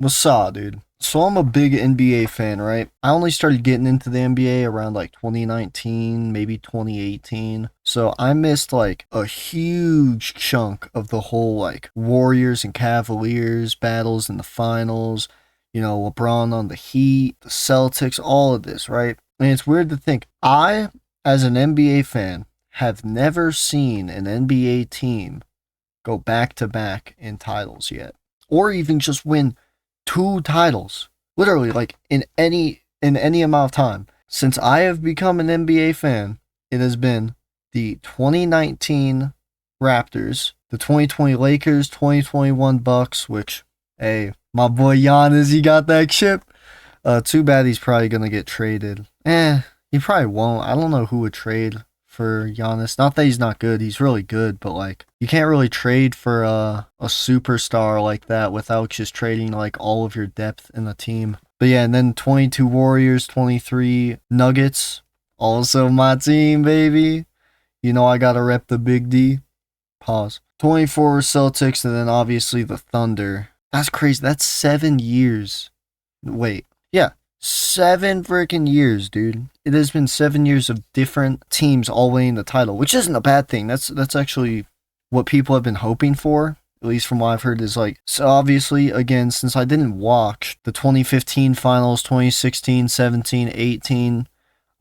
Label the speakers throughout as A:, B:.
A: What's up, dude? So I'm a big NBA fan, right? I only started getting into the NBA around like 2019, maybe 2018. So I missed like a huge chunk of the whole like Warriors and Cavaliers battles in the finals. LeBron on the Heat, the Celtics, all of this, right? And it's weird to think as an NBA fan, have never seen an NBA team go back to back in titles yet, or even just win two titles, literally, like in any amount of time. Since I have become an NBA fan, it has been the 2019 Raptors, the 2020 Lakers, 2021 Bucks, which, hey, my boy Giannis, he got that chip. Too bad he's probably gonna get traded. He probably won't. I don't know who would trade for Giannis. Not that he's not good, he's really good, but like you can't really trade for a superstar like that without just trading like all of your depth in the team. But yeah, and then 22 Warriors, 23 Nuggets, also my team, baby. I gotta rep the big D. Pause. 24 Celtics, and then obviously the Thunder. That's crazy. That's 7 years. Wait, yeah, 7 freaking years, dude. It has been 7 years of different teams all winning the title, which isn't a bad thing. That's actually what people have been hoping for. At least from what I've heard, is like, so obviously, again, since I didn't watch the 2015 finals, 2016, 17, 18,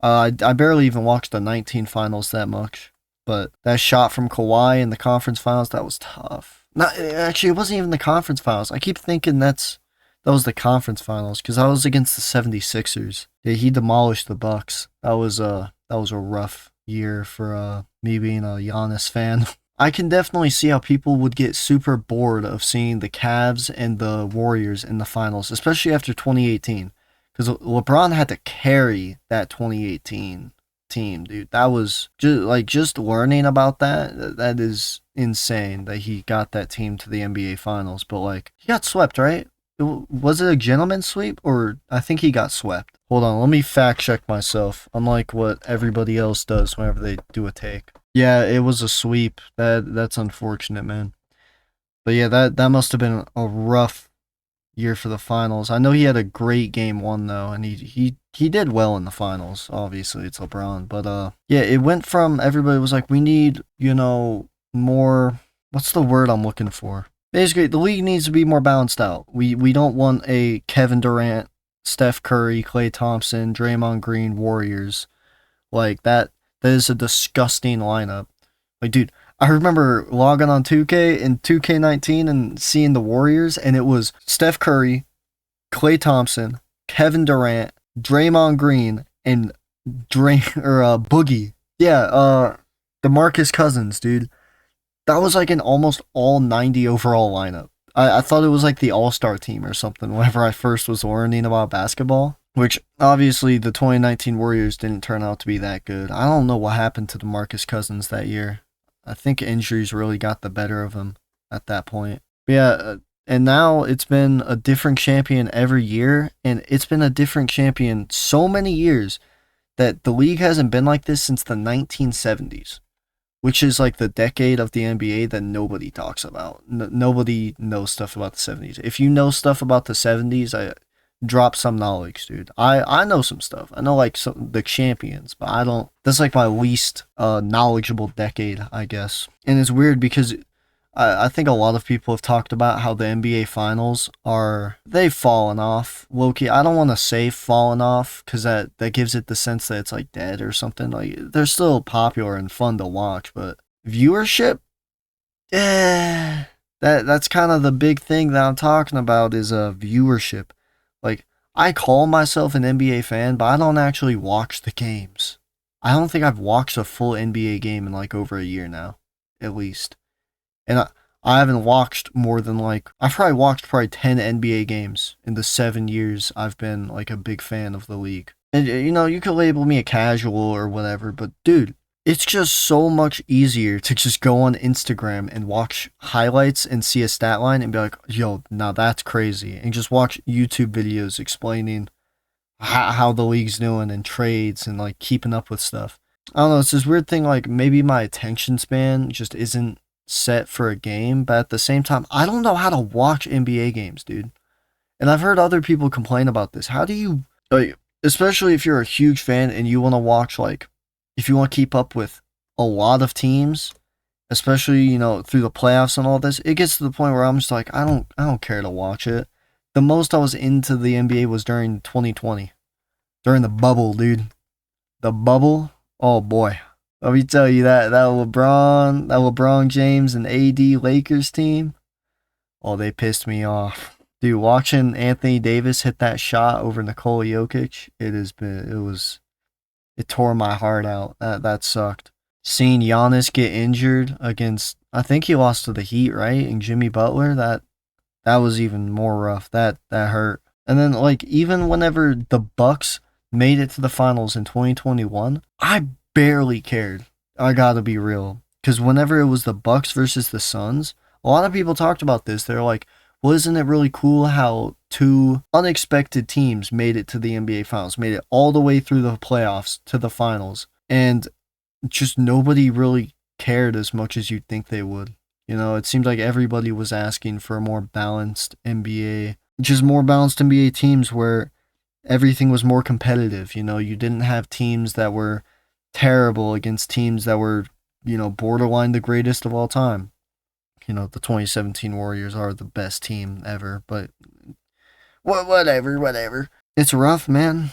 A: I barely even watched the 19 finals that much. But that shot from Kawhi in the conference finals, that was tough. Not actually, it wasn't even the conference finals. I keep thinking that was the conference finals because I was against the 76ers. Yeah, he demolished the Bucks. That was a rough year for me being a Giannis fan. I can definitely see how people would get super bored of seeing the Cavs and the Warriors in the finals, especially after 2018, because LeBron had to carry that 2018 team, dude. That was just learning about that. That is insane that he got that team to the NBA finals, but like he got swept, right? Was it a gentleman's sweep, or I think he got swept? Hold on, let me fact check myself, unlike what everybody else does whenever they do a take. Yeah, it was a sweep. That's unfortunate, man. But yeah, that must have been a rough year for the finals. I know he had a great game one though, and he did well in the finals. Obviously, it's LeBron, but yeah, it went from everybody was like, we need more. What's the word I'm looking for? Basically, the league needs to be more balanced out. We don't want a Kevin Durant, Steph Curry, Klay Thompson, Draymond Green Warriors like that. That is a disgusting lineup. Like, dude, I remember logging on 2K in 2K19 and seeing the Warriors, and it was Steph Curry, Klay Thompson, Kevin Durant, Draymond Green, and Boogie. Yeah, DeMarcus Cousins, dude. That was like an almost all 90 overall lineup. I thought it was like the all-star team or something whenever I first was learning about basketball. Which, obviously, the 2019 Warriors didn't turn out to be that good. I don't know what happened to DeMarcus Cousins that year. I think injuries really got the better of him at that point. But yeah, and now it's been a different champion every year, and it's been a different champion so many years that the league hasn't been like this since the 1970s, which is like the decade of the NBA that nobody talks about. Nobody knows stuff about the 70s. If you know stuff about the 70s, drop some knowledge, dude. I know some stuff. I know like the champions, but I don't. That's like my least knowledgeable decade, I guess. And it's weird because I think a lot of people have talked about how the NBA finals they've fallen off. Low-key, I don't want to say fallen off because that gives it the sense that it's like dead or something. Like they're still popular and fun to watch, but viewership, that's kind of the big thing that I'm talking about is viewership. Like, I call myself an NBA fan, but I don't actually watch the games. I don't think I've watched a full NBA game in like over a year now, at least. And I haven't watched more than I've probably watched 10 NBA games in the 7 years I've been like a big fan of the league. And you could label me a casual or whatever, but dude, it's just so much easier to just go on Instagram and watch highlights and see a stat line and be like, yo, now that's crazy. And just watch YouTube videos explaining how the league's doing and trades and like keeping up with stuff. I don't know, it's this weird thing, like maybe my attention span just isn't set for a game, but at the same time, I don't know how to watch NBA games, dude. And I've heard other people complain about this. How do you, like, especially if you're a huge fan and you want to watch, like, if you want to keep up with a lot of teams, especially, through the playoffs and all this, it gets to the point where I'm just like, I don't care to watch it. The most I was into the NBA was during 2020, during the bubble, dude. The bubble. Oh boy, let me tell you that LeBron James and AD Lakers team. Oh, they pissed me off, dude. Watching Anthony Davis hit that shot over Nikola Jokic, it tore my heart out. That sucked. Seeing Giannis get injured against, I think he lost to the Heat, right? And Jimmy Butler, that was even more rough. That hurt. And then, like, even whenever the Bucks made it to the finals in 2021, I barely cared. I gotta be real, because whenever it was the Bucks versus the Suns, a lot of people talked about this. They're like, well, isn't it really cool how two unexpected teams made it to the NBA Finals, made it all the way through the playoffs to the finals, and just nobody really cared as much as you'd think they would. It seemed like everybody was asking for a more balanced NBA, just more balanced NBA teams where everything was more competitive. You didn't have teams that were terrible against teams that were, borderline the greatest of all time. The 2017 Warriors are the best team ever, but whatever. It's rough, man,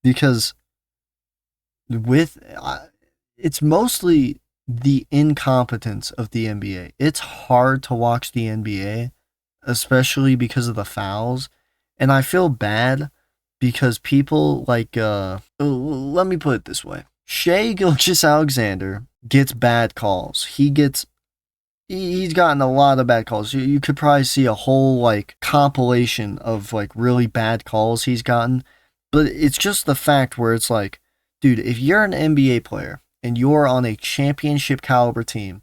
A: because it's mostly the incompetence of the NBA. It's hard to watch the NBA, especially because of the fouls, and I feel bad because people like, let me put it this way. Shai Gilgeous-Alexander gets bad calls. He's gotten a lot of bad calls. You could probably see a whole, like, compilation of, like, really bad calls he's gotten. But it's just the fact where it's like, dude, if you're an NBA player and you're on a championship caliber team,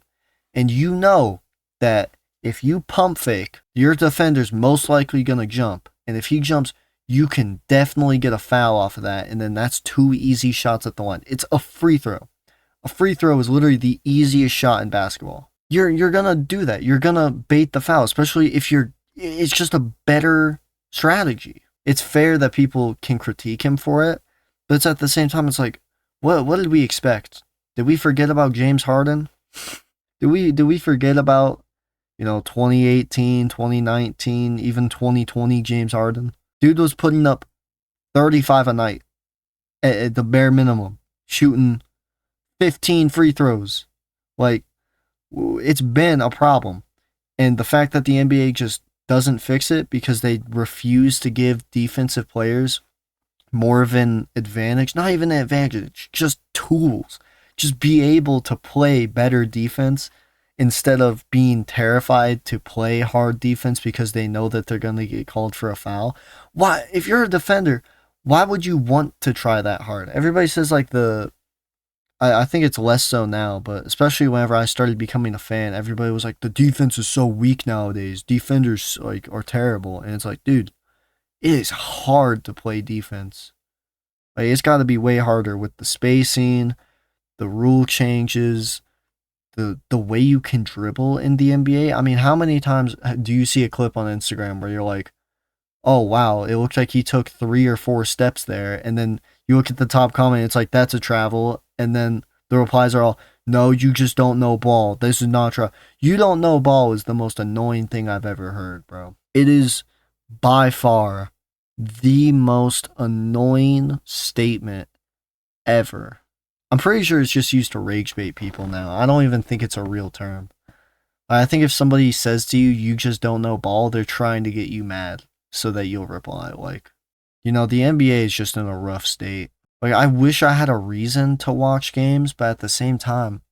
A: and you know that if you pump fake, your defender's most likely going to jump. And if he jumps, you can definitely get a foul off of that. And then that's 2 easy shots at the line. It's a free throw. A free throw is literally the easiest shot in basketball. You're gonna do that. You're gonna bait the foul, especially if it's just a better strategy. It's fair that people can critique him for it, but it's at the same time, it's like, what did we expect? Did we forget about James Harden? Did we forget about, 2018, 2019, even 2020 James Harden? Dude was putting up 35 a night at the bare minimum, shooting 15 free throws. Like, it's been a problem. And the fact that the NBA just doesn't fix it because they refuse to give defensive players more of an advantage, not even an advantage, just tools. Just be able to play better defense instead of being terrified to play hard defense because they know that they're going to get called for a foul. Why, if you're a defender, why would you want to try that hard? Everybody says, like, I think it's less so now, but especially whenever I started becoming a fan, everybody was like, the defense is so weak nowadays. Defenders, like, are terrible. And it's like, dude, it is hard to play defense. Like, it's got to be way harder with the spacing, the rule changes, the way you can dribble in the NBA. I mean, how many times do you see a clip on Instagram where you're like, oh, wow, it looks like he took 3 or 4 steps there, and then you look at the top comment, it's like, that's a travel, and then the replies are all, no, you just don't know ball. This is not travel. You don't know ball is the most annoying thing I've ever heard, bro. It is by far the most annoying statement ever. I'm pretty sure it's just used to rage bait people now. I don't even think it's a real term. I think if somebody says to you, you just don't know ball, they're trying to get you mad so that you'll reply. Like, the NBA is just in a rough state. Like, I wish I had a reason to watch games, but at the same time,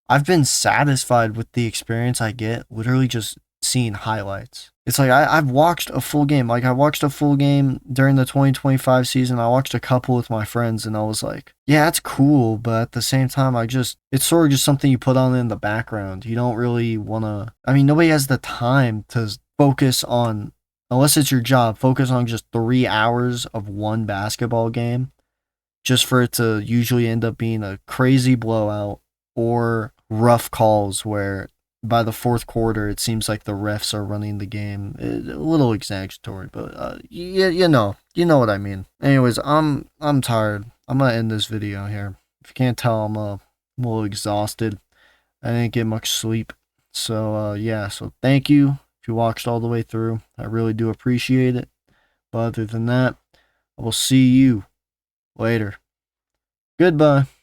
A: I've been satisfied with the experience I get literally just seeing highlights. It's like I've watched a full game. Like, I watched a full game during the 2025 season. I watched a couple with my friends, and I was like, yeah, it's cool, but at the same time, it's sort of just something you put on in the background. You don't really want to, nobody has the time to focus on, unless it's your job, focus on just 3 hours of one basketball game, just for it to usually end up being a crazy blowout or rough calls where by the fourth quarter, it seems like the refs are running the game. A little exaggeratory, but you know what I mean. Anyways, I'm tired. I'm gonna end this video here. If you can't tell, I'm a little exhausted. I didn't get much sleep. So yeah, so thank you if you watched all the way through. I really do appreciate it. But other than that, I will see you later. Goodbye.